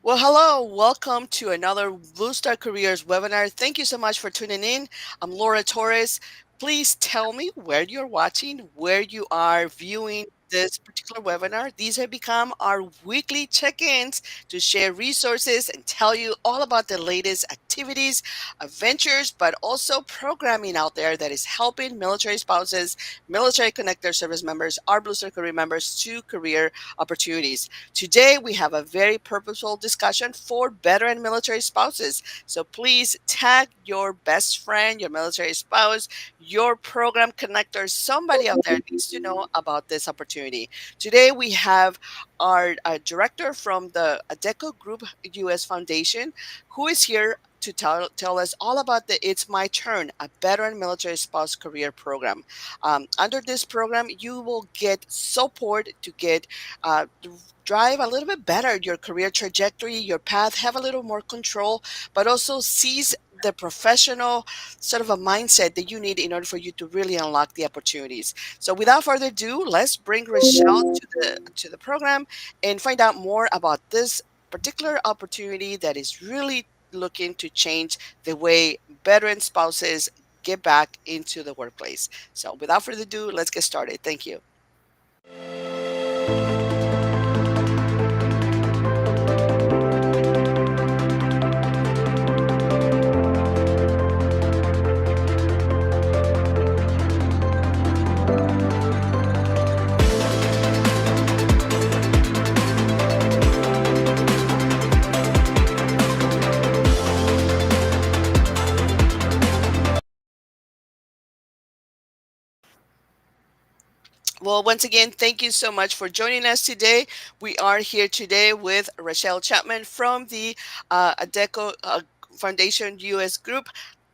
Well, hello, welcome to another Blue Star Careers webinar. Thank you so much for tuning in. I'm Laura Torres. Please tell me where you're watching, where you are viewing this particular webinar. These have become our weekly check-ins to share resources and tell you all about the latest activities, adventures, but also programming out there that is helping military spouses, military connector service members, our Blue Star Career members to career opportunities. Today, we have a very purposeful discussion for veteran military spouses. So please tag your best friend, your military spouse, your program connector. Somebody out there needs to know about this opportunity. Today, we have our director from the Adecco Group US Foundation, who is here to tell us all about the It's My Turn, a veteran military spouse career program. Under this program, you will get support to get uh, drive a little bit better your career trajectory, your path, have a little more control, but also seize the professional sort of a mindset that you need in order for you to really unlock the opportunities. So without further ado, let's bring Rachelle to the program and find out more about this particular opportunity that is really looking to change the way veteran spouses get back into the workplace. So without further ado, let's get started. Thank you. Well, once again, thank you so much for joining us today. We are here today with Rachelle Chapman from the Adecco Foundation US Group.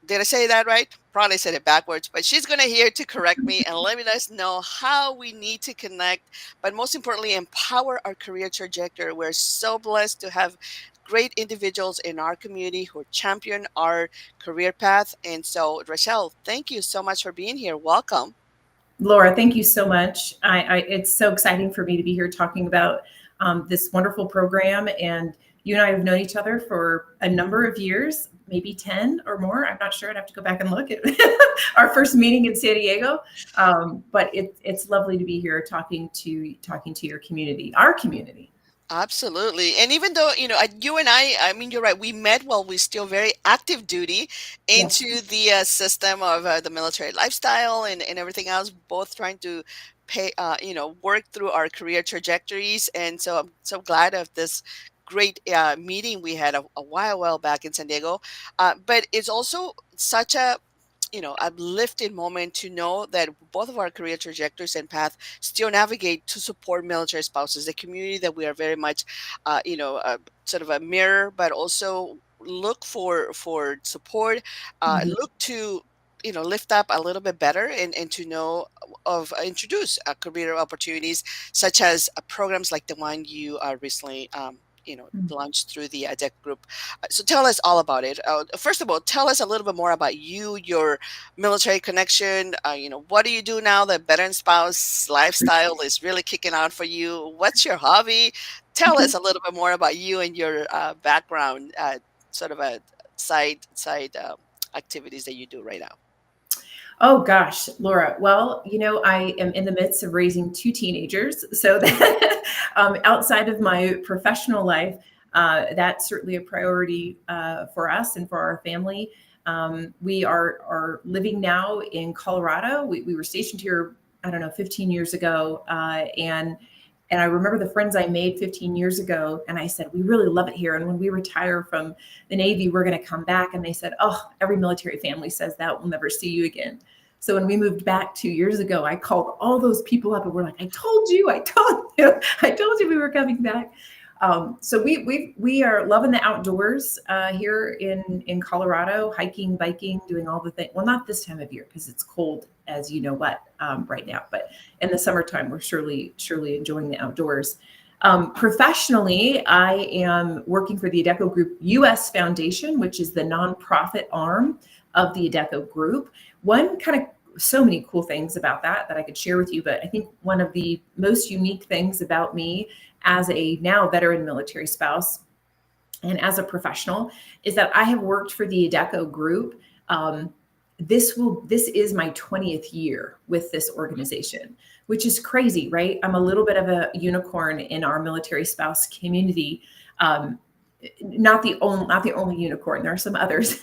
Did I say that right? Probably said it backwards, but she's going to here to correct me and let us know how we need to connect, but most importantly, empower our career trajectory. We're so blessed to have great individuals in our community who champion our career path. And so, Rachelle, thank you so much for being here. Welcome. Laura, thank you so much. It's so exciting for me to be here talking about this wonderful program. And you and I have known each other for a number of years, maybe 10 or more. I'm not sure. I'd have to go back and look at our first meeting in San Diego. But it's lovely to be here talking to your community, our community. Absolutely. And even though, you and I mean, you're right, we met while we're still very active duty Yes. into the system of the military lifestyle and everything else, both trying to work through our career trajectories. And so I'm so glad of this great meeting we had a while back in San Diego. But it's also such a uplifting moment to know that both of our career trajectories and path still navigate to support military spouses, the community that we are very much, sort of a mirror, but also look for support, Mhm. look to lift up a little bit better and to know of introduce career opportunities such as programs like the one you recently launched through the ADEC group. So tell us all about it. First of all, tell us a little bit more about you, your military connection. What do you do now that veteran spouse lifestyle is really kicking on for you? What's your hobby? Tell us a little bit more about you and your background, sort of a side activities that you do right now. Oh gosh, Laura. Well, I am in the midst of raising two teenagers, so that outside of my professional life, that's certainly a priority for us and for our family. We are living now in Colorado. We were stationed here, I don't know, 15 years ago, and I remember the friends I made 15 years ago, and I said, we really love it here. And when we retire from the Navy, we're going to come back. And they said, oh, every military family says that. We'll never see you again. So when we moved back 2 years ago, I called all those people up and we're like, I told you, I told you we were coming back. So we are loving the outdoors here in Colorado, hiking, biking, doing all the things. Well, not this time of year because it's cold as you know what right now, but in the summertime we're surely enjoying the outdoors. Professionally, I am working for the Adecco Group US Foundation, which is the nonprofit arm of the Adecco Group. One kind of so many cool things about that I could share with you, but I think one of the most unique things about me as a now veteran military spouse and as a professional is that I have worked for the Adecco Group. Um, this is my 20th year with this organization, which is crazy, right? I'm a little bit of a unicorn in our military spouse community. Um, not the only unicorn. There are some others,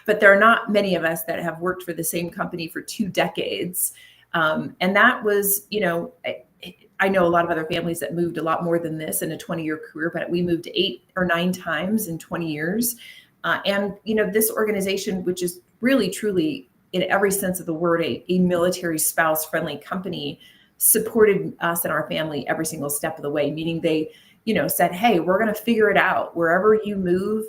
but there are not many of us that have worked for the same company for 2 decades. And that was, I know a lot of other families that moved a lot more than this in a 20-year career, but we moved 8 or 9 times in 20 years. And, this organization, which is really, truly, in every sense of the word, a military spouse friendly company, supported us and our family every single step of the way, meaning they, said, hey, we're going to figure it out. Wherever you move,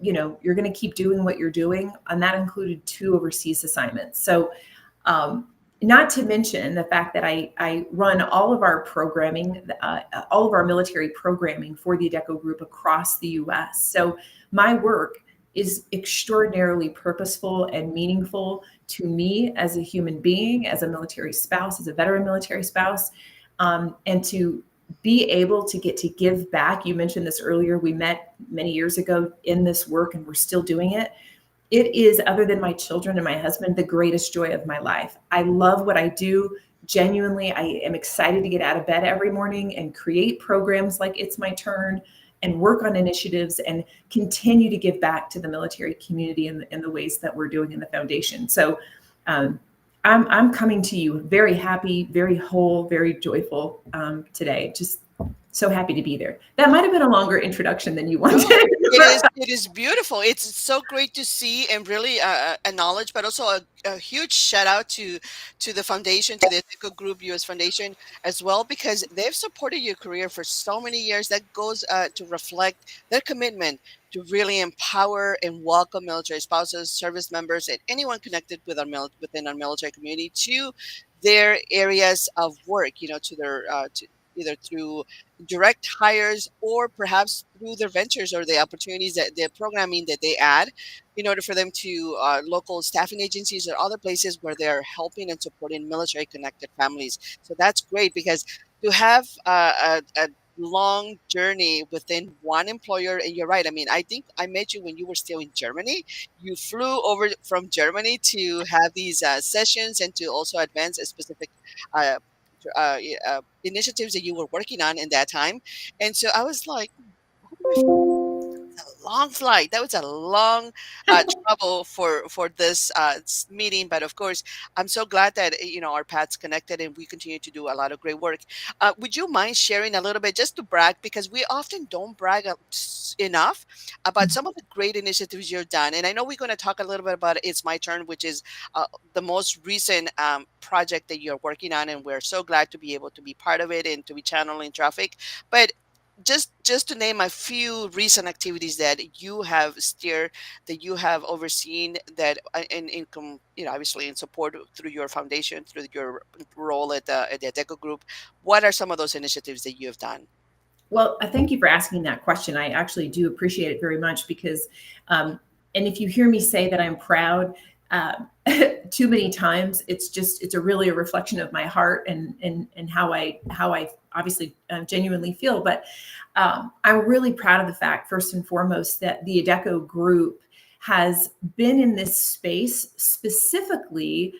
you're going to keep doing what you're doing. And that included 2 overseas assignments. So, um, not to mention the fact that I run all of our programming, all of our military programming for the Adecco Group across the US. So my work is extraordinarily purposeful and meaningful to me as a human being, as a military spouse, as a veteran military spouse, and to be able to get to give back. You mentioned this earlier. We met many years ago in this work, and we're still doing it. It is, other than my children and my husband, the greatest joy of my life. I love what I do. Genuinely, I am excited to get out of bed every morning and create programs like It's My Turn and work on initiatives and continue to give back to the military community in the ways that we're doing in the foundation. So um, I'm coming to you very happy, very whole, very joyful today. Just so happy to be there. That might have been a longer introduction than you wanted. No, it is beautiful. It's so great to see and really acknowledge, but also a huge shout out to the foundation, to the Adecco Group US Foundation as well, because they've supported your career for so many years. That goes to reflect their commitment to really empower and welcome military spouses, service members, and anyone connected with within our military community to their areas of work. To their either through direct hires or perhaps through their ventures or the opportunities that the programming that they add in order for them to local staffing agencies or other places where they're helping and supporting military connected families. So that's great because to have a long journey within one employer, and you're right, I mean, I think I met you when you were still in Germany. You flew over from Germany to have these sessions and to also advance a specific uh, initiatives that you were working on in that time. And so I was like, who do I a long flight. That was a long travel for this meeting. But of course, I'm so glad that our paths connected and we continue to do a lot of great work. Would you mind sharing a little bit, just to brag, because we often don't brag enough about some of the great initiatives you've done. And I know we're going to talk a little bit about It's My Turn, which is the most recent project that you're working on, and we're so glad to be able to be part of it and to be channeling traffic. But just to name a few recent activities that you have steered, that you have overseen, that obviously in support through your foundation, through your role at the Adecco Group, what are some of those initiatives that you have done? Well, I thank you for asking that question. I actually do appreciate it very much because, and if you hear me say that I'm proud uh, too many times, it's a really a reflection of my heart and how I obviously genuinely feel. But I'm really proud of the fact, first and foremost, that the Adecco Group has been in this space specifically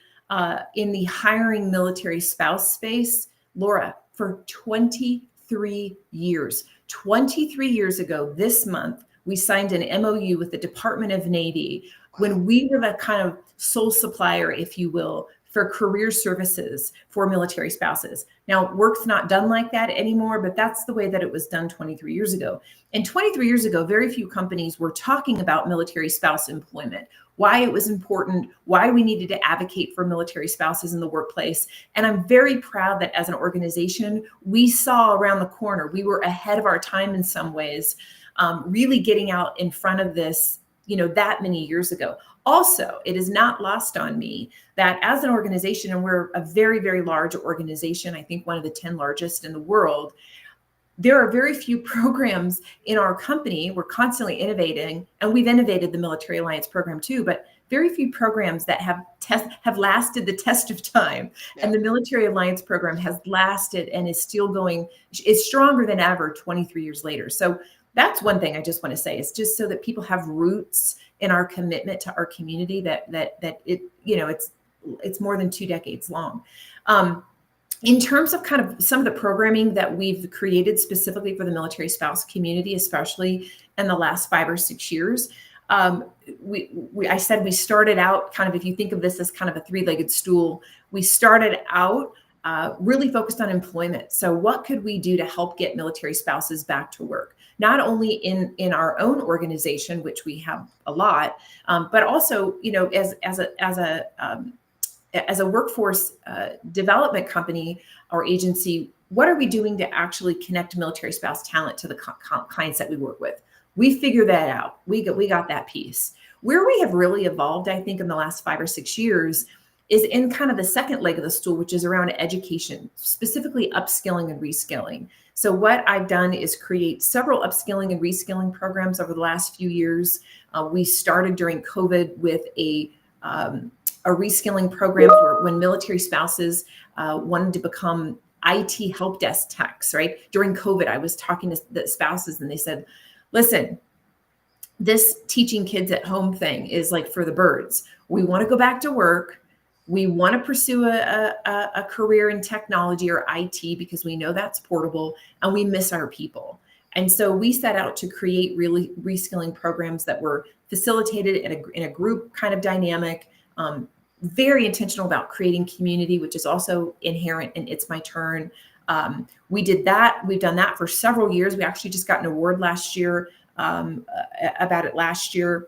in the hiring military spouse space, Laura, for 23 years. 23 years ago this month, we signed an MOU with the Department of Navy Wow. when we were the kind of sole supplier, if you will, for career services for military spouses. Now, work's not done like that anymore, but that's the way that it was done 23 years ago. And 23 years ago, very few companies were talking about military spouse employment, why it was important, why we needed to advocate for military spouses in the workplace. And I'm very proud that as an organization, we saw around the corner. We were ahead of our time in some ways, really getting out in front of this, that many years ago. Also, it is not lost on me that as an organization, and we're a very, very large organization, I think one of the 10 largest in the world, there are very few programs in our company. We're constantly innovating, and we've innovated the Military Alliance program too, but very few programs that have lasted the test of time. Yeah. And the Military Alliance program has lasted and is still going, is stronger than ever 23 years later. So That's one thing I just want to say, is just so that people have roots in our commitment to our community, that it, you know, it's more than 2 decades long. Um, in terms of kind of some of the programming that we've created specifically for the military spouse community, especially in the last 5 or 6 years, um, I said we started out kind of, if you think of this as kind of a three-legged stool, we started out really focused on employment. So what could we do to help get military spouses back to work? Not only in our own organization, which we have a lot, but also, you know, as a workforce development company or agency, what are we doing to actually connect military spouse talent to the clients that we work with? We figure that out. We got that piece. Where we have really evolved, I think, in the last 5 or 6 years is in kind of the second leg of the stool, which is around education, specifically upskilling and reskilling. So what I've done is create several upskilling and reskilling programs over the last few years. We started during COVID with a reskilling program for when military spouses wanted to become IT help desk techs, right? During COVID, I was talking to the spouses and they said, listen, this teaching kids at home thing is like for the birds. We want to go back to work. We want to pursue a career in technology or IT because we know that's portable and we miss our people. And so we set out to create really reskilling programs that were facilitated in a group kind of dynamic, very intentional about creating community, which is also inherent in It's My Turn. We did that. We've done that for several years. We actually just got an award last year about it last year.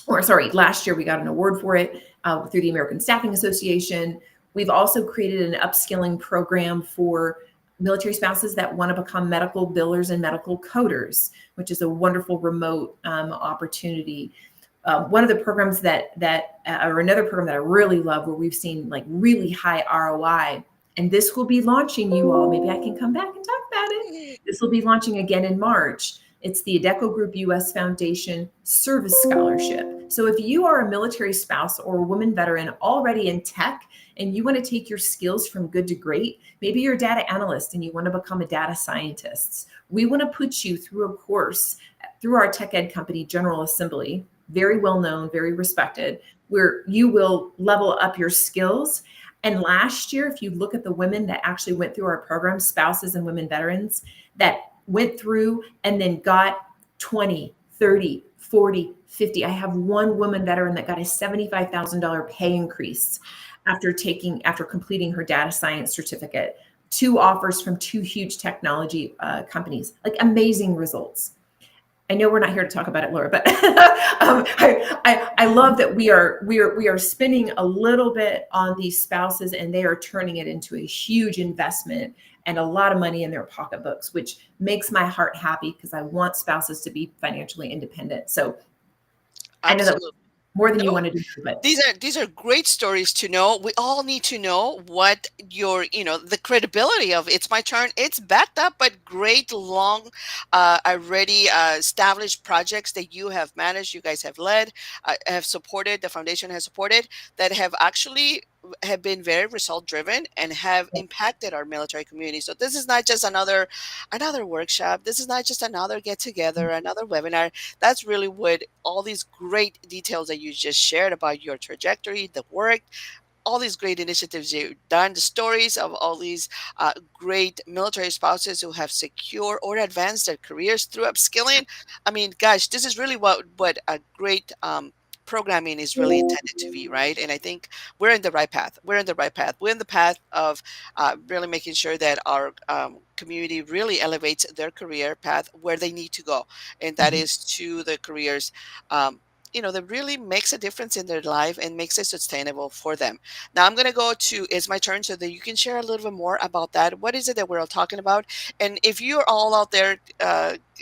Or sorry, last year we got an award for it through the American Staffing Association. We've also created an upskilling program for military spouses that want to become medical billers and medical coders, which is a wonderful remote opportunity. One of the programs or another program that I really love, where we've seen like really high ROI, and this will be launching, you all, maybe I can come back and talk about it. This will be launching again in March. It's the Adecco Group US Foundation Service Scholarship. So if you are a military spouse or a woman veteran already in tech and you want to take your skills from good to great, maybe you're a data analyst and you want to become a data scientist, we want to put you through a course through our tech ed company, General Assembly, very well known, very respected, where you will level up your skills. And last year, if you look at the women that actually went through our program, spouses and women veterans that went through and then got 20, 30, 40, 50. I have one woman veteran that got a $75,000 pay increase after completing her data science certificate. 2 offers from 2 huge technology companies, like amazing results. I know we're not here to talk about it, Laura, but I love that we are spending a little bit on these spouses, and they are turning it into a huge investment and a lot of money in their pocketbooks, which makes my heart happy because I want spouses to be financially independent. So I know that was Absolutely. more than you No, wanted to do, but these are great stories to know. We all need to know what the credibility of It's My Turn. It's backed up by great long, already established projects that you have managed, you guys have led, have supported, the foundation has supported, that have actually have been very result driven and have impacted our military community. So this is not just another workshop. This is not just another get together, another webinar. That's really what all these great details that you just shared about your trajectory, the work, all these great initiatives you've done, the stories of all these great military spouses who have secure or advanced their careers through upskilling. I mean, gosh, this is really what a great programming is really intended to be, right? And I think we're in the right path. We're in the right path. We're in the path of really making sure that our community really elevates their career path where they need to go, and that Mhm. is to the careers that really makes a difference in their life and makes it sustainable for them. Now I'm going to go to It's My Turn so that you can share a little bit more about that. What is it that we're all talking about? And if you're all out there,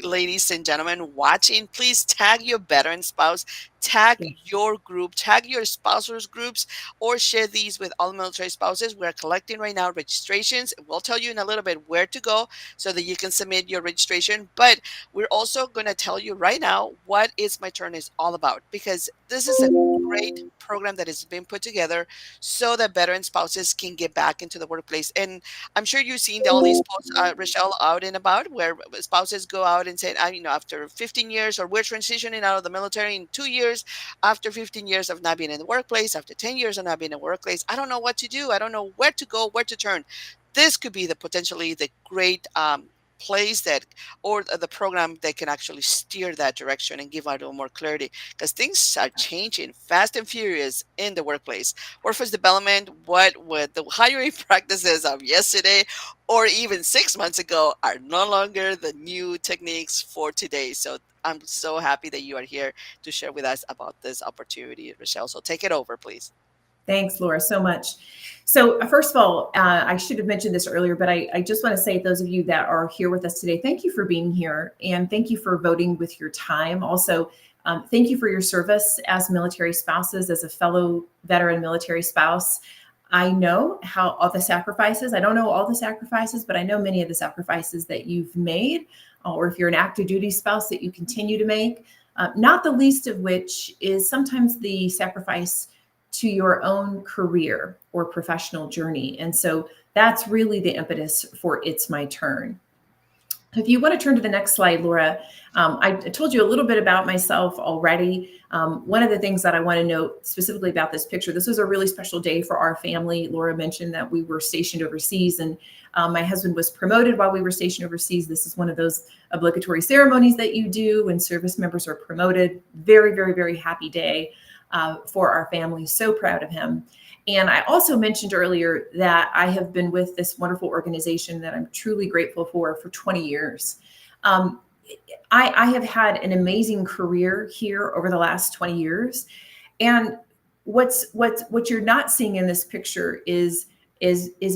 ladies and gentlemen, watching, please tag your veteran spouse, tag Yeah. your group, tag your spouses groups, or share these with all military spouses. We're collecting right now registrations. We'll tell you in a little bit where to go so that you can submit your registration. But we're also going to tell you right now what Is My Turn is all about, because this is a great program that has been put together so that veteran spouses can get back into the workplace. And I'm sure you've seen all these posts, Rachelle, out and about, where spouses go out and say, after 15 years, or we're transitioning out of the military in 2 years, after 15 years of not being in the workplace, after 10 years of not being in the workplace, I don't know what to do. I don't know where to go, where to turn. This could be the potentially the great place that, or the program that can actually steer that direction and give out a little more clarity, because things are changing fast and furious in the workplace. Workforce development, what with the hiring practices of yesterday or even 6 months ago, are no longer the new techniques for today. So I'm so happy that you are here to share with us about this opportunity, Rochelle. So take it over, please. Thanks, Laura, so much. So, first of all, I should have mentioned this earlier, but I just want to say, those of you that are here with us today, thank you for being here, and thank you for voting with your time. Also, thank you for your service as military spouses, as a fellow veteran military spouse. I know how all the sacrifices, I don't know all the sacrifices, but I know many of the sacrifices that you've made, or if you're an active duty spouse, that you continue to make, not the least of which is sometimes the sacrifice to your own career or professional journey. And so that's really the impetus for It's My Turn. If you want to turn to the next slide, Laura, I told you a little bit about myself already. One of the things that I want to note specifically about this picture, this was a really special day for our family. Laura mentioned that we were stationed overseas, and my husband was promoted while we were stationed overseas. This is one of those obligatory ceremonies that you do when service members are promoted. Very, very, very happy day for our family. So proud of him. And I also mentioned earlier that I have been with this wonderful organization that I'm truly grateful for 20 years. I have had an amazing career here over the last 20 years. And what you're not seeing in this picture is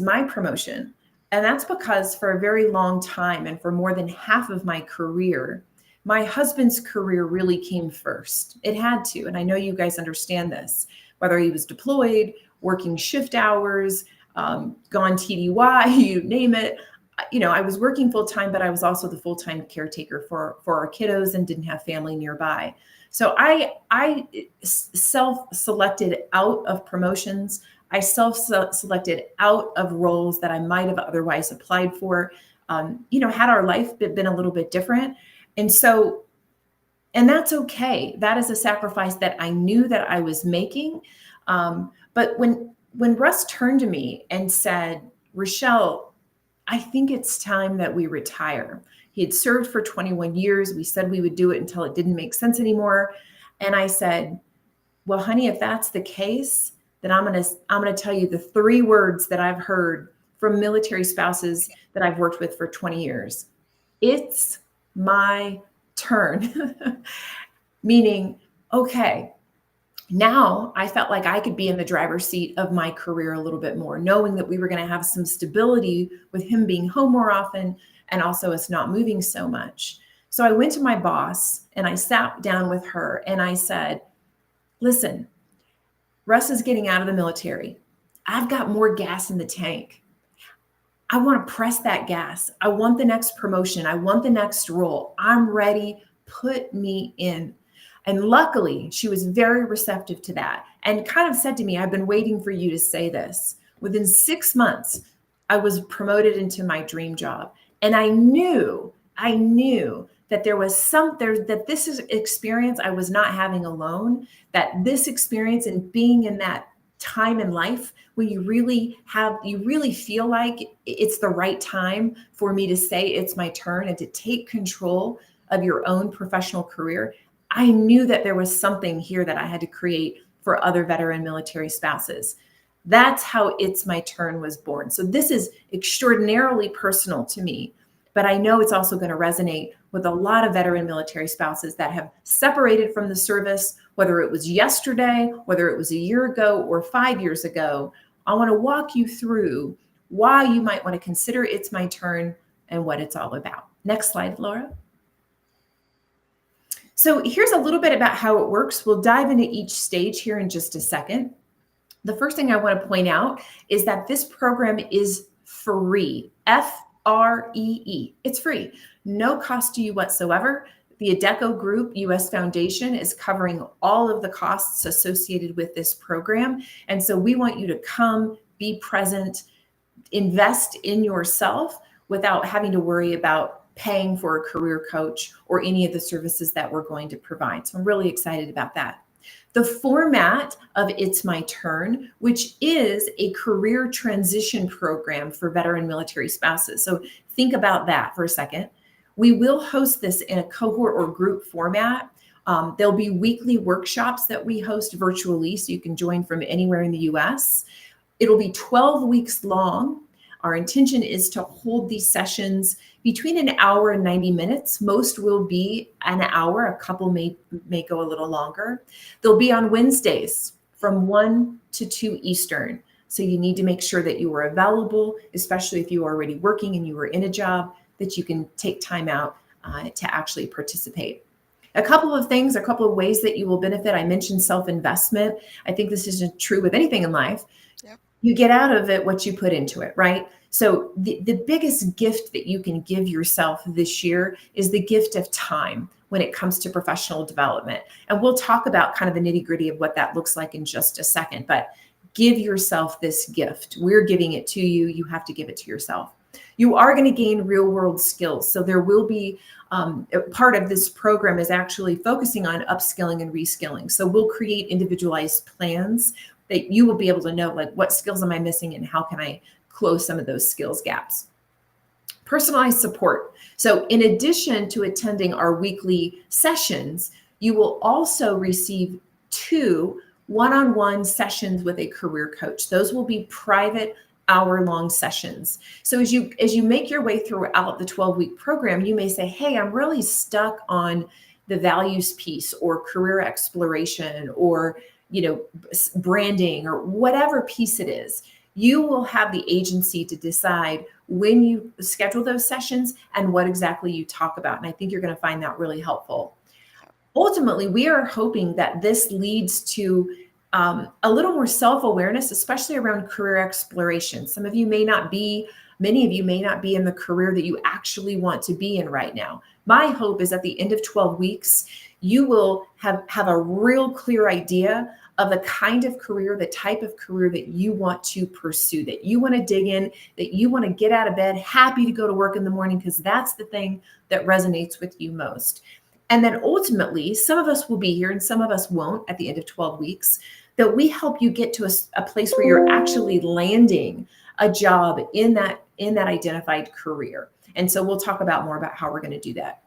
my promotion. And that's because for a very long time, and for more than half of my career, my husband's career really came first. It had to. And I know you guys understand this, whether he was deployed, working shift hours, gone TDY, you name it. I was working full time, but I was also the full-time caretaker for our kiddos and didn't have family nearby. So I self-selected out of promotions. I self-selected out of roles that I might have otherwise applied for. Had our life been a little bit different. And that's okay. That is a sacrifice that I knew that I was making. But when Russ turned to me and said, Rachelle, I think it's time that we retire. He had served for 21 years. We said we would do it until it didn't make sense anymore. And I said, well, honey, if that's the case, then I'm gonna tell you the 3 words that I've heard from military spouses that I've worked with for 20 years. It's my turn. Meaning, okay, now I felt like I could be in the driver's seat of my career a little bit more, knowing that we were going to have some stability with him being home more often and also us not moving so much. So I went to my boss and I sat down with her and I said, listen, Russ is getting out of the military. I've got more gas in the tank. I want to press that gas. I want the next promotion. I want the next role. I'm ready. Put me in. And luckily, she was very receptive to that and kind of said to me, I've been waiting for you to say this. Within 6 months, I was promoted into my dream job. And I knew that there was that this is experience I was not having alone, that this experience and being in that time in life when you really feel like it's the right time for me to say it's my turn and to take control of your own professional career. I knew that there was something here that I had to create for other veteran military spouses. That's how It's My Turn was born. So this is extraordinarily personal to me, but I know it's also going to resonate with a lot of veteran military spouses that have separated from the service, whether it was yesterday, whether it was a year ago or 5 years ago. I want to walk you through why you might want to consider It's My Turn and what it's all about. Next slide, Laura. So here's a little bit about how it works. We'll dive into each stage here in just a second. The first thing I want to point out is that this program is free, Free. It's free, no cost to you whatsoever. The Adecco Group US Foundation is covering all of the costs associated with this program. And so we want you to come, be present, invest in yourself without having to worry about paying for a career coach or any of the services that we're going to provide. So I'm really excited about that. The format of It's My Turn, which is a career transition program for veteran military spouses. So think about that for a second. We will host this in a cohort or group format. There'll be weekly workshops that we host virtually, so you can join from anywhere in the US. It'll be 12 weeks long. Our intention is to hold these sessions between an hour and 90 minutes. Most will be an hour. A couple may go a little longer. They'll be on Wednesdays from 1 to 2 Eastern. So you need to make sure that you are available, especially if you are already working and you are in a job, that you can take time out to actually participate. A couple of things, a couple of ways that you will benefit. I mentioned self-investment. I think this is true with anything in life. Yep. You get out of it what you put into it, right? So the biggest gift that you can give yourself this year is the gift of time when it comes to professional development. And we'll talk about kind of the nitty-gritty of what that looks like in just a second, but give yourself this gift. We're giving it to you. You have to give it to yourself. You are going to gain real world skills. So there will be part of this program is actually focusing on upskilling and reskilling. So we'll create individualized plans that you will be able to know, like, what skills am I missing and how can I close some of those skills gaps. Personalized support. So in addition to attending our weekly sessions, you will also receive 2 one-on-one sessions with a career coach. Those will be private hour-long sessions. So as you make your way throughout the 12-week program, you may say, hey, I'm really stuck on the values piece or career exploration or branding or whatever piece it is. You will have the agency to decide when you schedule those sessions and what exactly you talk about. And I think you're going to find that really helpful. Ultimately, we are hoping that this leads to a little more self-awareness, especially around career exploration. Many of you may not be in the career that you actually want to be in right now. My hope is at the end of 12 weeks, you will have a real clear idea of the kind of career, the type of career that you want to pursue, that you want to dig in, that you want to get out of bed, happy to go to work in the morning, because that's the thing that resonates with you most. And then ultimately, some of us will be here and some of us won't at the end of 12 weeks, that we help you get to a place where you're actually landing a job in that identified career. And so we'll talk about more about how we're going to do that.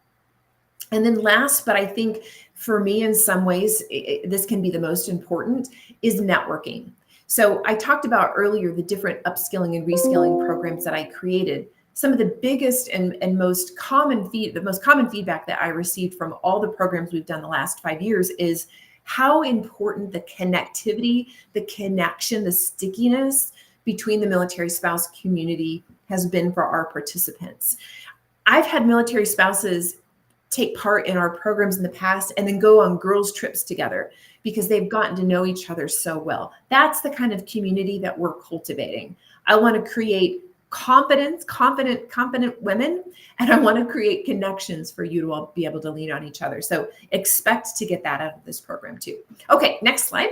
And then last, but I think for me in some ways, this can be the most important, is networking. So I talked about earlier the different upskilling and reskilling programs that I created. Some of the biggest and most common feedback that I received from all the programs we've done the last 5 years is how important the connectivity, the connection, the stickiness between the military spouse community has been for our participants. I've had military spouses take part in our programs in the past and then go on girls' trips together because they've gotten to know each other so well. That's the kind of community that we're cultivating. I want to create confident women, and I want to create connections for you to all be able to lean on each other. So expect to get that out of this program too. Okay, next slide.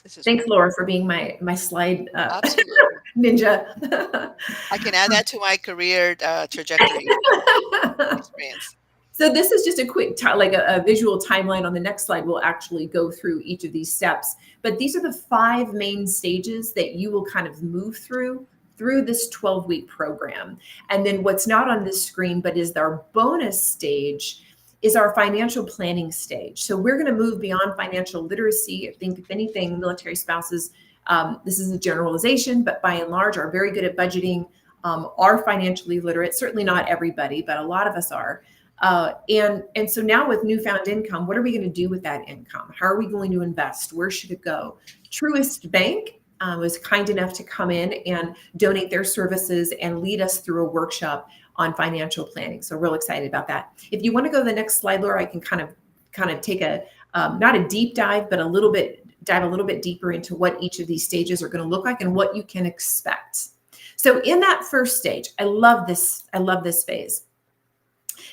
Thanks, Laura, for being my slide ninja. I can add that to my career trajectory experience. So this is just a quick, a visual timeline. On the next slide, we'll actually go through each of these steps. But these are the 5 main stages that you will kind of move through this 12-week program. And then what's not on this screen, but is our bonus stage, is our financial planning stage. So we're going to move beyond financial literacy. I think, if anything, military spouses, this is a generalization, but by and large are very good at budgeting, are financially literate. Certainly not everybody, but a lot of us are. And so now with newfound income, what are we going to do with that income? How are we going to invest? Where should it go? Truist Bank was kind enough to come in and donate their services and lead us through a workshop on financial planning. So real excited about that. If you want to go to the next slide, Laura, I can kind of take a, not a deep dive, but dive a little bit deeper into what each of these stages are going to look like and what you can expect. So in that first stage, I love this phase.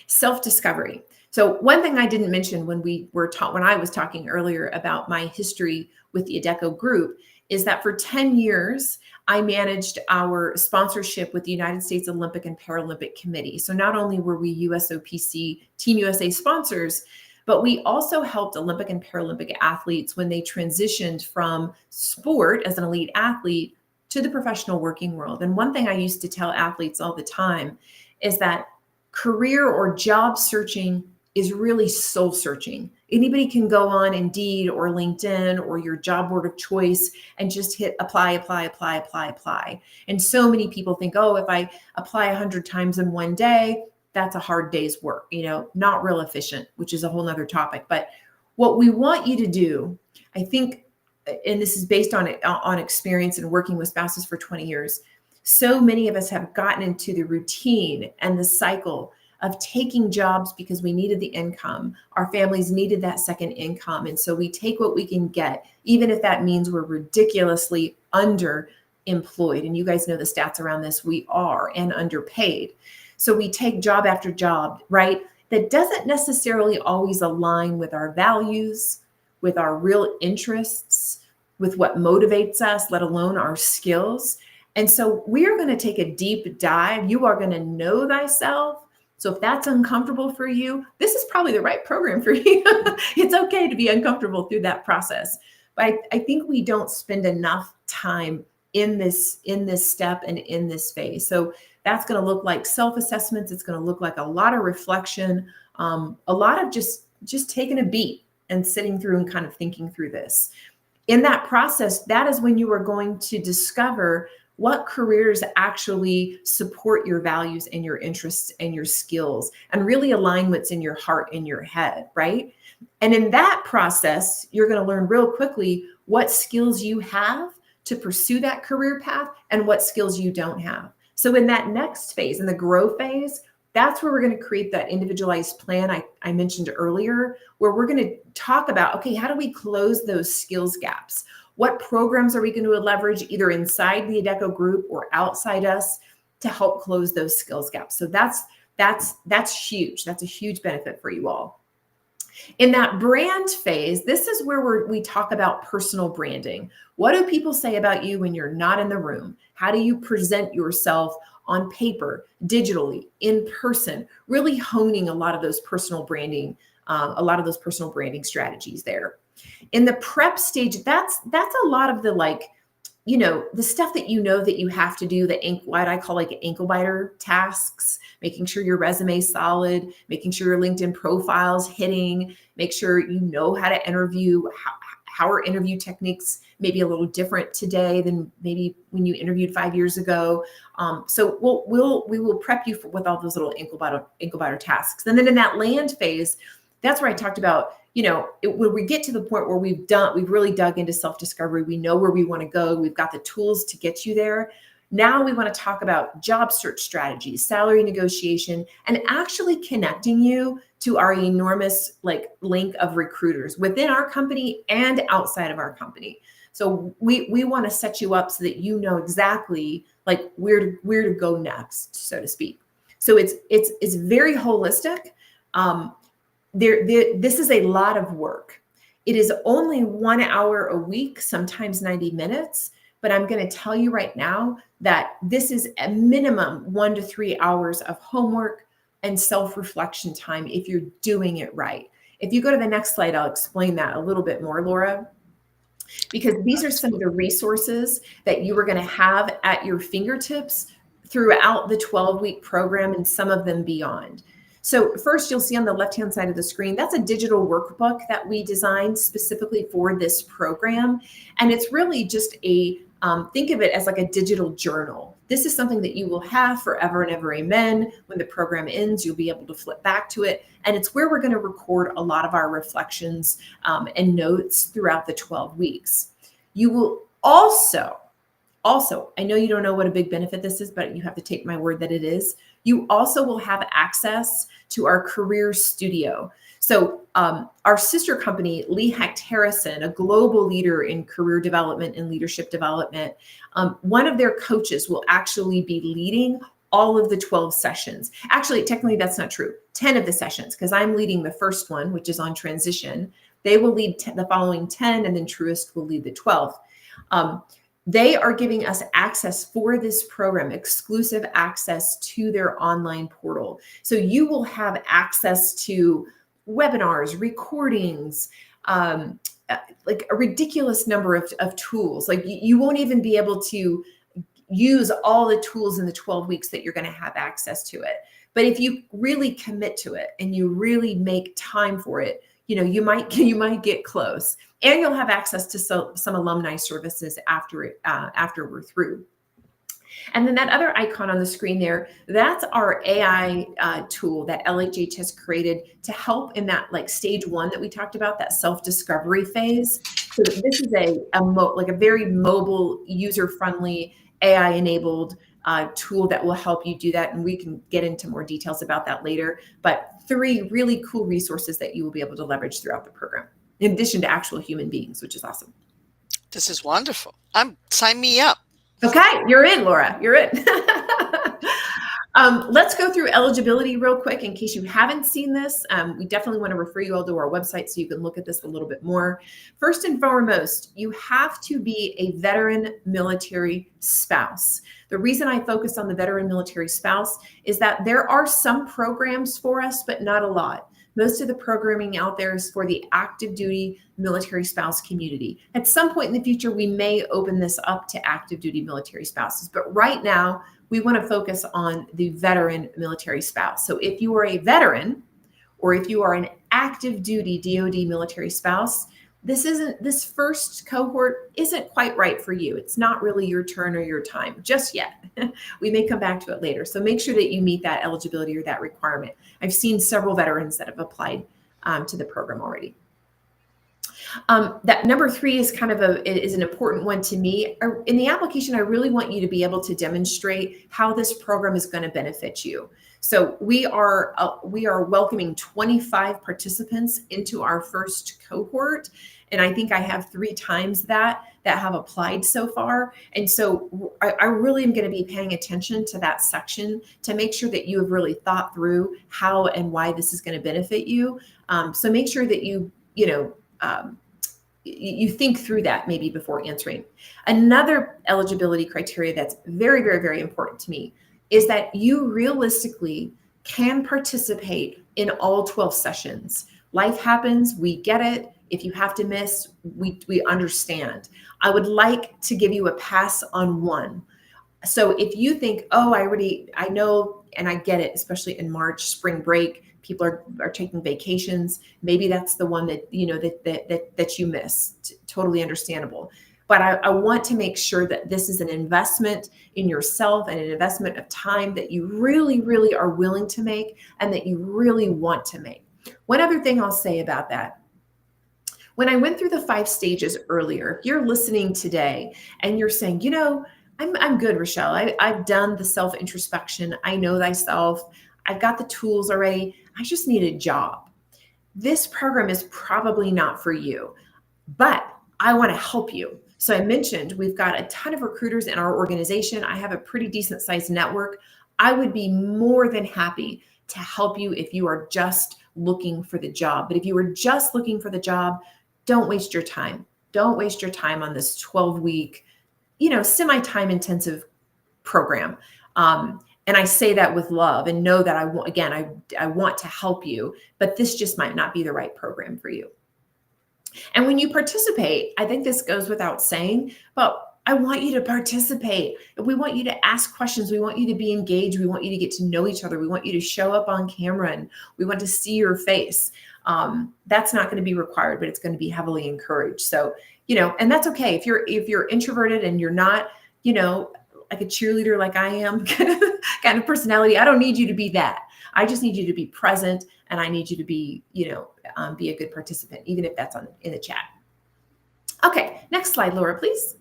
Self-discovery. So one thing I didn't mention when we were taught, when I was talking earlier about my history with the Adecco Group, is that for 10 years, I managed our sponsorship with the United States Olympic and Paralympic Committee. So not only were we USOPC Team USA sponsors, but we also helped Olympic and Paralympic athletes when they transitioned from sport as an elite athlete to the professional working world. And one thing I used to tell athletes all the time is that career or job searching is really soul searching. Anybody can go on Indeed or LinkedIn or your job board of choice and just hit apply, apply, apply, apply, apply. And so many people think, oh, if I apply 100 times in one day, that's a hard day's work, not real efficient, which is a whole nother topic. But what we want you to do, I think, and this is based on experience and working with spouses for 20 years, so many of us have gotten into the routine and the cycle of taking jobs because we needed the income. Our families needed that second income. And so we take what we can get, even if that means we're ridiculously underemployed. And you guys know the stats around this. We are, and underpaid. So we take job after job, right? That doesn't necessarily always align with our values, with our real interests, with what motivates us, let alone our skills. And so we are going to take a deep dive. You are going to know thyself. So if that's uncomfortable for you, this is probably the right program for you. It's okay to be uncomfortable through that process. But I think we don't spend enough time in this step and in this phase. So that's going to look like self-assessments. It's going to look like a lot of reflection, a lot of just taking a beat and sitting through and kind of thinking through this. In that process, that is when you are going to discover what careers actually support your values and your interests and your skills and really align what's in your heart and your head, right? And in that process, you're going to learn real quickly what skills you have to pursue that career path and what skills you don't have. So in that next phase, in the grow phase, that's where we're going to create that individualized plan I mentioned earlier, where we're going to talk about, okay, how do we close those skills gaps? What programs are we going to leverage either inside the Adecco Group or outside us to help close those skills gaps? So that's huge. That's a huge benefit for you all. In that brand phase, this is where we talk about personal branding. What do people say about you when you're not in the room? How do you present yourself on paper, digitally, in person? Really honing a lot of those personal branding strategies there. In the prep stage, that's a lot of the the stuff that that you have to do, what I call ankle biter tasks, making sure your resume is solid, making sure your LinkedIn profile's hitting, make sure you know how to interview, how are interview techniques maybe a little different today than maybe when you interviewed 5 years ago. So we will prep you with all those little ankle biter tasks. And then in that land phase, that's where I talked about, when we get to the point where we've really dug into self-discovery, we know where we want to go, we've got the tools to get you there. Now we want to talk about job search strategies, salary negotiation, and actually connecting you to our enormous link of recruiters within our company and outside of our company. So we want to set you up so that you know exactly where to go next, so to speak. So it's very holistic. This is a lot of work. It is only 1 hour a week, sometimes 90 minutes, but I'm going to tell you right now that this is a minimum 1 to 3 hours of homework and self-reflection time if you're doing it right. If you go to the next slide, I'll explain that a little bit more, Laura, because these are some of the resources that you are going to have at your fingertips throughout the 12-week program and some of them beyond. So first, you'll see on the left-hand side of the screen, that's a digital workbook that we designed specifically for this program. And it's really just think of it as a digital journal. This is something that you will have forever and ever, amen. When the program ends, you'll be able to flip back to it. And it's where we're going to record a lot of our reflections and notes throughout the 12 weeks. You will also, I know you don't know what a big benefit this is, but you have to take my word that it is. You also will have access to our career studio. So our sister company, Lee Hecht Harrison, a global leader in career development and leadership development, one of their coaches will actually be leading all of the 12 sessions. Actually, technically, that's not true. 10 of the sessions, because I'm leading the first one, which is on transition. They will lead the following 10, and then Truist will lead the 12. Um, they are giving us access for this program, exclusive access to their online portal. So you will have access to webinars, recordings, um, like a ridiculous number of tools. Like you won't even be able to use all the tools in the 12 weeks that you're going to have access to it. But if you really commit to it and you really make time for it, you might get close, and you'll have access to some alumni services after we're through. And then that other icon on the screen there, that's our AI tool that LHH has created to help in that like stage one that we talked about, that self-discovery phase. So this is like a very mobile, user-friendly, AI-enabled tool that will help you do that. And we can get into more details about that later. But 3 really cool resources that you will be able to leverage throughout the program, in addition to actual human beings, which is awesome. This is wonderful. Sign me up. Okay, you're in, Laura. You're in. Let's go through eligibility real quick in case you haven't seen this. We definitely want to refer you all to our website so you can look at this a little bit more. First and foremost, you have to be a veteran military spouse. The reason I focus on the veteran military spouse is that there are some programs for us, but not a lot. Most of the programming out there is for the active duty military spouse community. At some point in the future, we may open this up to active duty military spouses, but right now we want to focus on the veteran military spouse. So if you are a veteran, or if you are an active duty DoD military spouse, this first cohort isn't quite right for you. It's not really your turn or your time just yet. We may come back to it later. So make sure that you meet that eligibility or that requirement. I've seen several veterans that have applied to the program already. That number 3 is is an important one to me. In the application, I really want you to be able to demonstrate how this program is going to benefit you. So we are welcoming 25 participants into our first cohort, and I think I have 3 times that have applied so far. And so I really am going to be paying attention to that section to make sure that you have really thought through how and why this is going to benefit you. So make sure that you think through that maybe before answering. Another eligibility criteria that's very, very, very important to me is that you realistically can participate in all 12 sessions. Life happens, we get it. If you have to miss, we understand. I would like to give you a pass on one. So if you think, oh, I know and I get it, especially in March, spring break, people are taking vacations. Maybe that's the one that that you missed. Totally understandable. But I want to make sure that this is an investment in yourself and an investment of time that you really, really are willing to make and that you really want to make. One other thing I'll say about that. When I went through the 5 stages earlier, if you're listening today and you're saying, I'm good, Rachelle. I've done the self-introspection. I know thyself. I've got the tools already. I just need a job. This program is probably not for you, but I want to help you. So I mentioned we've got a ton of recruiters in our organization. I have a pretty decent sized network. I would be more than happy to help you if you are just looking for the job. But if you are just looking for the job, don't waste your time. Don't waste your time on this 12-week, semi-time intensive program. And I say that with love and know that I want to help you, but this just might not be the right program for you. And when you participate, I think this goes without saying, but I want you to participate. We want you to ask questions. We want you to be engaged. We want you to get to know each other. We want you to show up on camera and we want to see your face. That's not going to be required, but it's going to be heavily encouraged. So, and that's okay. If you're introverted and you're not, like a cheerleader like I am, kind of personality, I don't need you to be that. I just need you to be present, and I need you to be, be a good participant, even if that's in the chat. Okay, next slide, Laura, please.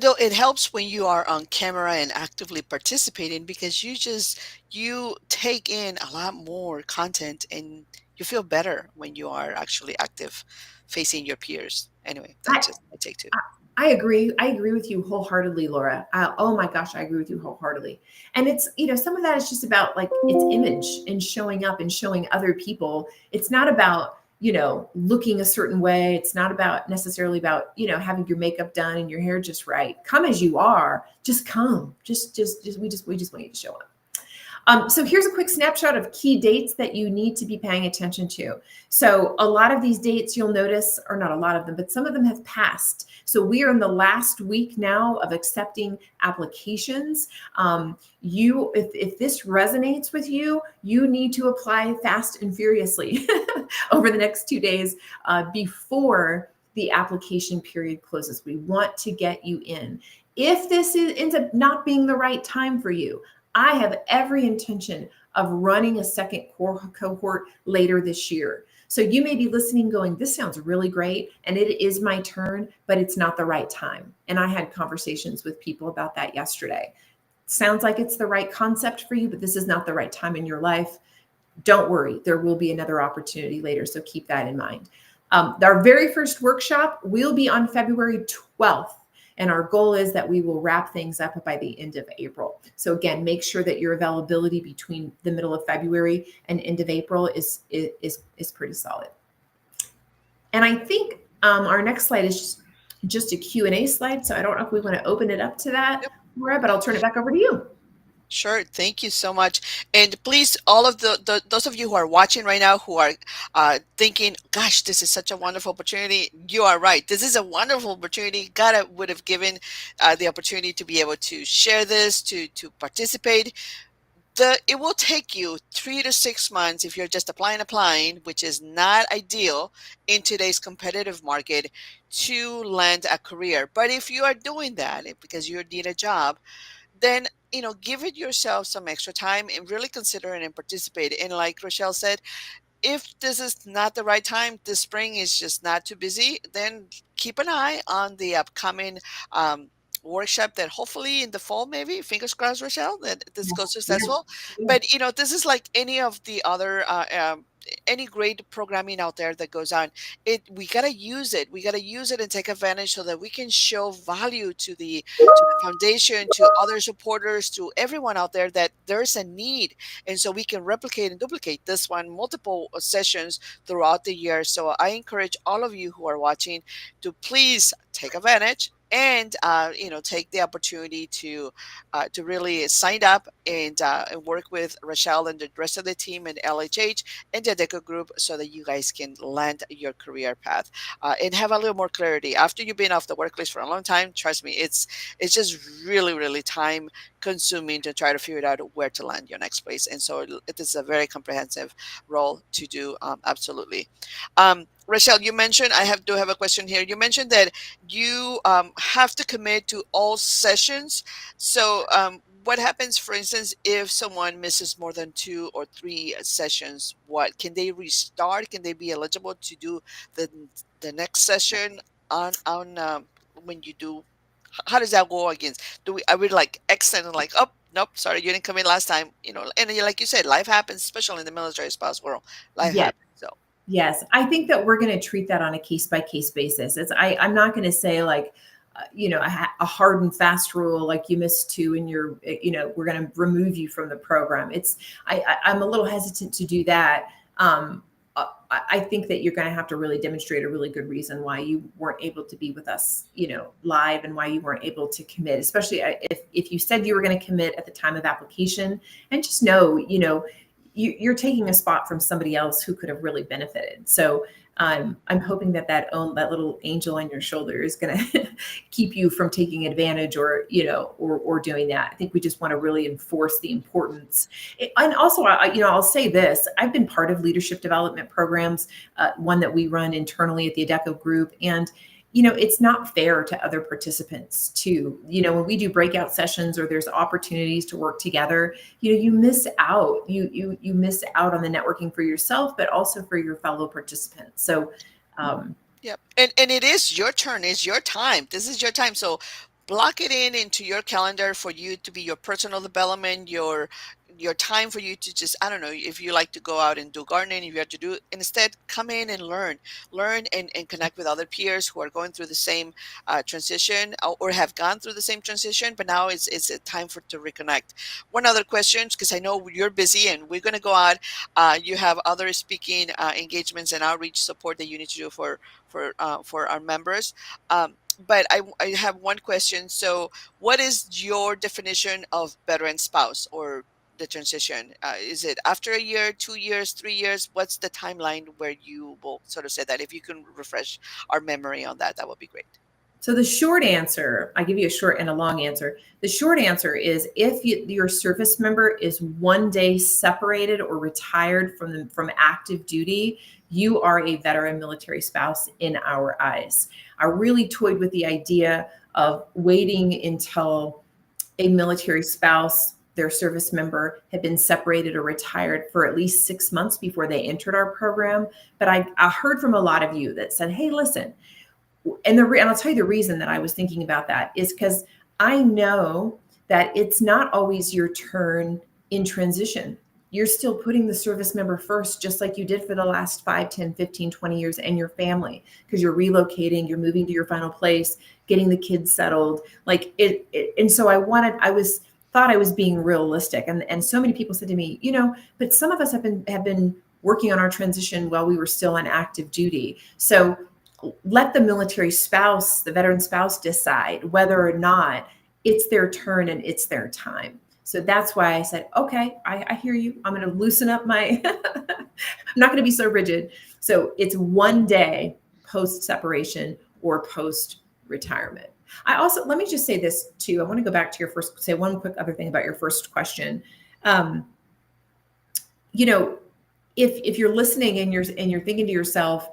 Though it helps when you are on camera and actively participating because you take in a lot more content and you feel better when you are actually active facing your peers. Anyway, that's just my take too. I agree. I agree with you wholeheartedly, Laura. Oh my gosh, I agree with you wholeheartedly. And it's, some of that is just about like its image and showing up and showing other people. It's not about, looking a certain way. It's not about necessarily about, having your makeup done and your hair just right. Come as you are. Just come. Just we just want you to show up. So here's a quick snapshot of key dates that you need to be paying attention to. So a lot of these dates you'll notice, or not a lot of them, but some of them have passed. So we are in the last week now of accepting applications. If this resonates with you, you need to apply fast and furiously over the next 2 days before the application period closes. We want to get you in. If ends up not being the right time for you, I have every intention of running a second cohort later this year. So you may be listening going, this sounds really great. And it is my turn, but it's not the right time. And I had conversations with people about that yesterday. Sounds like it's the right concept for you, but this is not the right time in your life. Don't worry, there will be another opportunity later. So keep that in mind. Our very first workshop will be on February 12th. And our goal is that we will wrap things up by the end of April. So again, make sure that your availability between the middle of February and end of April is pretty solid. And I think our next slide is just a Q&A slide. So I don't know if we want to open it up to that, Laura, but I'll turn it back over to you. Sure. Thank you so much. And please, all of those of you who are watching right now who are thinking, gosh, this is such a wonderful opportunity. You are right. This is a wonderful opportunity. God would have given the opportunity to be able to share this, to participate. It will take you 3 to 6 months if you're just applying, which is not ideal in today's competitive market, to land a career. But if you are doing that because you need a job, then give it yourself some extra time and really consider it and participate. And like Rachelle said, if this is not the right time, this spring is just not too busy, then keep an eye on the upcoming workshop that hopefully in the fall, maybe, fingers crossed, Rochelle, that this Yeah, goes yeah, successful. yeah. But this is like any of the other any great programming out there that goes on. We got to use it. We got to use it and take advantage so that we can show value to the foundation, to other supporters, to everyone out there, that there's a need, and so we can replicate and duplicate this one multiple sessions throughout the year. So I encourage all of you who are watching to please take advantage and take the opportunity to really sign up and work with Rachelle and the rest of the team in LHH and the Adecco Group so that you guys can land your career path and have a little more clarity after you've been off the workplace for a long time. Trust me, it's just really, really time consuming to try to figure out where to land your next place. And so it is a very comprehensive role to do. Absolutely. Rachelle, you mentioned, do have a question here. You mentioned that you have to commit to all sessions. So what happens, for instance, if someone misses more than 2 or 3 sessions? What can they restart? Can they be eligible to do the the next session on when you do? How does that go against? Are we like extend and like, oh nope, sorry, you didn't come in last time, and like you saad, life happens, especially in the military spouse world. Life Yeah. happens. So Yes, I think that we're going to treat that on a case by case basis. I'm not going to say like, a hard and fast rule like you missed two and we're going to remove you from the program. I'm a little hesitant to do that. I think that you're going to have to really demonstrate a really good reason why you weren't able to be with us, live, and why you weren't able to commit. Especially if you said you were going to commit at the time of application, and just know, you're taking a spot from somebody else who could have really benefited. So I'm hoping that little angel on your shoulder is going to keep you from taking advantage or doing that. I think we just want to really enforce the importance. And also, I'll say this: I've been part of leadership development programs, one that we run internally at the Adecco Group, and it's not fair to other participants too. When we do breakout sessions or there's opportunities to work together, you miss out. You miss out on the networking for yourself, but also for your fellow participants. So, yep. And it is your turn, it's your time. This is your time. So block it into your calendar for you to be your personal development, your your time for you to just, I don't know, if you like to go out and do gardening, if you have to do, instead come in and learn and connect with other peers who are going through the same transition, or have gone through the same transition, but now it's a time for to reconnect. One other question, because I know you're busy and we're going to go out. You have other speaking engagements and outreach support that you need to do for our members. But I have one question. So, what is your definition of veteran spouse or the transition? Is it after a year, 2 years, 3 years? What's the timeline where you will sort of say that? If you can refresh our memory on that, that would be great. So the short answer, I give you a short and a long answer. The short answer is if your service member is 1 day separated or retired from active duty, you are a veteran military spouse in our eyes. I really toyed with the idea of waiting until a military spouse, their service member, had been separated or retired for at least 6 months before they entered our program. But I heard from a lot of you that said, hey, listen, and I'll tell you the reason that I was thinking about that is because I know that it's not always your turn in transition. You're still putting the service member first, just like you did for the last 5, 10, 15, 20 years, and your family, because you're relocating, you're moving to your final place, getting the kids settled. Like and so thought I was being realistic. And so many people said to me, but some of us have been working on our transition while we were still on active duty. So let the military spouse, the veteran spouse, decide whether or not it's their turn and it's their time. So that's why I said, okay, I hear you. I'm going to loosen up my, I'm not going to be so rigid. So it's 1 day post separation or post retirement. I also, let me just say this too. I want to go back to your first, say one quick other thing about your first question. You know, if you're listening and you're thinking to yourself,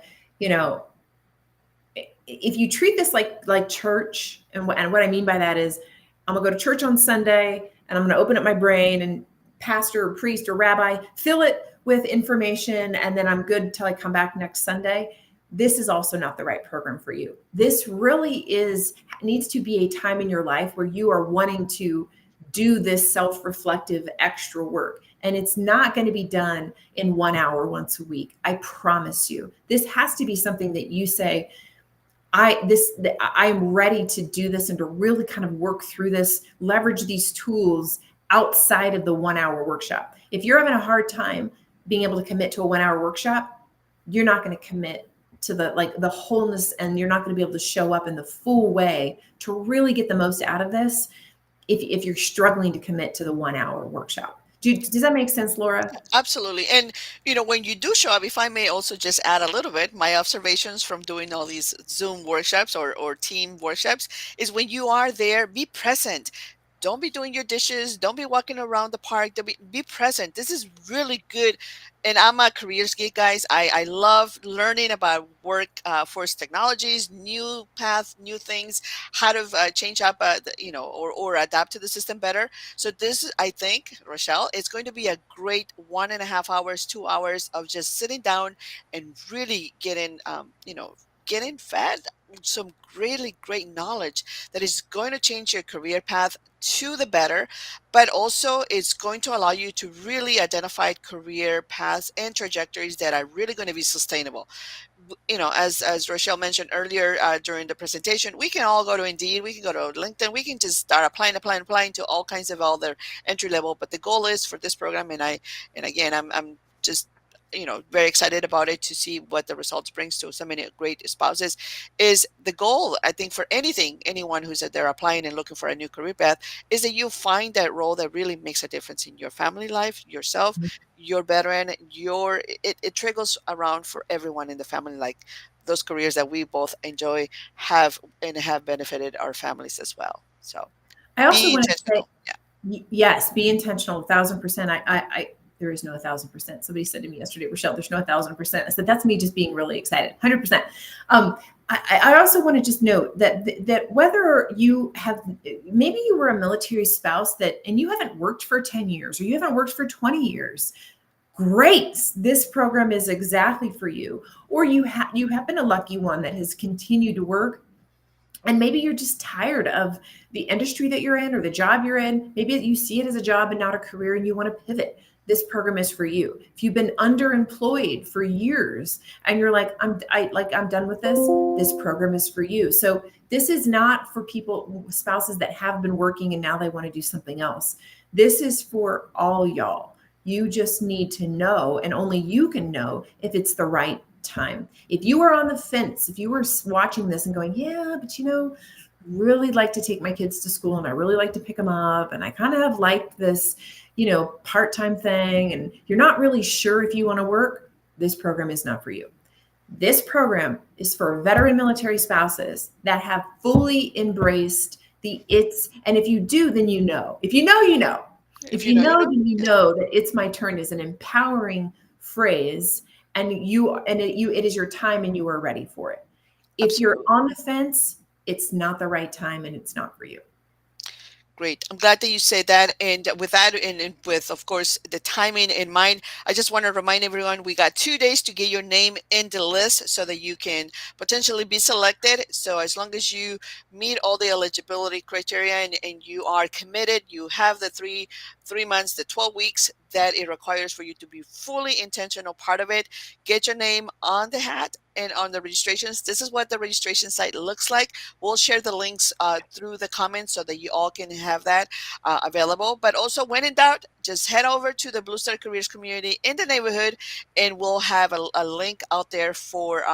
if you treat this like church, and what I mean by that is, I'm gonna go to church on Sunday and I'm gonna open up my brain, and pastor or priest or rabbi fill it with information, and then I'm good till I come back next Sunday. This is also not the right program for you. This really needs to be a time in your life where you are wanting to do this self-reflective extra work. And it's not going to be done in 1 hour once a week. I promise you. This has to be something that you say, I'm ready to do this and to really kind of work through this, leverage these tools outside of the 1 hour workshop. If you're having a hard time being able to commit to a 1 hour workshop, you're not going to commit to the wholeness, and you're not going to be able to show up in the full way to really get the most out of this if you're struggling to commit to the 1 hour workshop. Does that make sense, Laura? Absolutely. And, when you do show up, if I may also just add a little bit, my observations from doing all these Zoom workshops or team workshops is when you are there, be present. Don't be doing your dishes. Don't be walking around the park. Be present. This is really good. And I'm a careers geek, guys. I love learning about workforce technologies, new paths, new things, how to change up, or adapt to the system better. So this, I think, Rochelle, it's going to be a great 1.5 hours, 2 hours of just sitting down and really getting fed some really great knowledge that is going to change your career path to the better, but also it's going to allow you to really identify career paths and trajectories that are really going to be sustainable. As Rochelle mentioned earlier during the presentation, we can all go to Indeed, we can go to LinkedIn, we can just start applying to all kinds of other entry level. But the goal is for this program, and again, I'm just very excited about it to see what the results brings to so many great spouses. Is the goal, I think, for anyone who's out there applying and looking for a new career path, is that you find that role that really makes a difference in your family life, yourself, your veteran, it trickles around for everyone in the family, like those careers that we both enjoy have benefited our families as well. So I also be want to say, intentional. Yeah. yes, be intentional, 1,000%. There is no 1,000%. Somebody said to me yesterday, Rachelle, there's no 1,000%. I said, that's me just being really excited. 100%. I also want to just note that whether you have, maybe you were a military spouse and you haven't worked for 10 years or you haven't worked for 20 years. Great. This program is exactly for you. Or you have been a lucky one that has continued to work And maybe you're just tired of the industry that you're in or the job you're in. Maybe you see it as a job and not a career and you want to pivot. This program is for you. If you've been underemployed for years and you're like, I'm done with this, this program is for you. So this is not for people, spouses that have been working and now they want to do something else. This is for all y'all. You just need to know, and only you can know if it's the right time. If you are on the fence, if you were watching this and going, yeah, but really like to take my kids to school and I really like to pick them up and I kind of have liked this, part-time thing, and you're not really sure if you want to work, this program is not for you. This program is for veteran military spouses that have fully embraced the it's, and if you do, then you know. If you know, you know. If If you you know, you know, know. then you know that it's my turn is an empowering phrase, and it is your time and you are ready for it. If you're Absolutely. on the fence, it's not the right time and it's not for you. Great. I'm glad that you said that. And with that, and with, of course, the timing in mind, I just want to remind everyone we got 2 days to get your name in the list so that you can potentially be selected. So, as long as you meet all the eligibility criteria and you are committed, you have the three months, the 12 weeks that it requires for you to be fully intentional part of it, get your name on the hat and on the registrations. This is what the registration site looks like. We'll share the links through the comments so that you all can have that available. But also, when in doubt, just head over to the Blue Star Careers community in the neighborhood, and we'll have a link out there for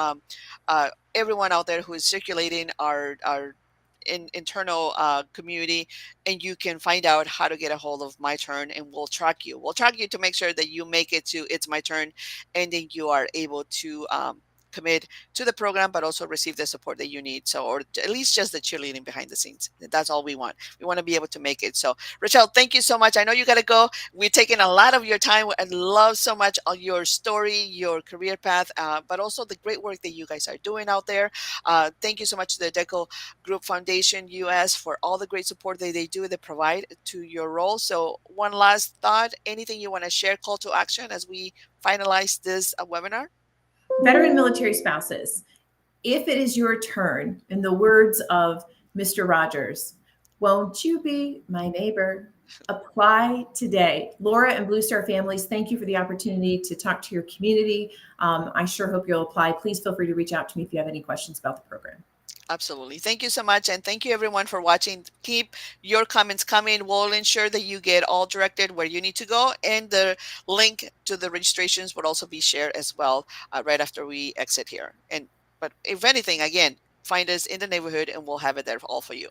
everyone out there who is circulating our internal community, and you can find out how to get a hold of My Turn, and we'll track you. We'll track you to make sure that you make it to It's My Turn, and then you are able to commit to the program, but also receive the support that you need. So, or at least just the cheerleading behind the scenes. That's all we want. We want to be able to make it. So, Rachelle, thank you so much. I know you got to go. We're taking a lot of your time and love so much on your story, your career path, but also the great work that you guys are doing out there. Thank you so much to the Adecco Group Foundation US for all the great support that they do, they provide to your role. So, one last thought, anything you want to share, call to action as we finalize this webinar? Veteran military spouses, if it is your turn, in the words of Mr. Rogers, won't you be my neighbor? Apply today. Laura and Blue Star families, thank you for the opportunity to talk to your community. I sure hope you'll apply. Please feel free to reach out to me if you have any questions about the program. Absolutely. Thank you so much. And thank you everyone for watching. Keep your comments coming. We'll ensure that you get all directed where you need to go. And the link to the registrations would also be shared as well right after we exit here. But if anything, again, find us in the neighborhood and we'll have it there all for you.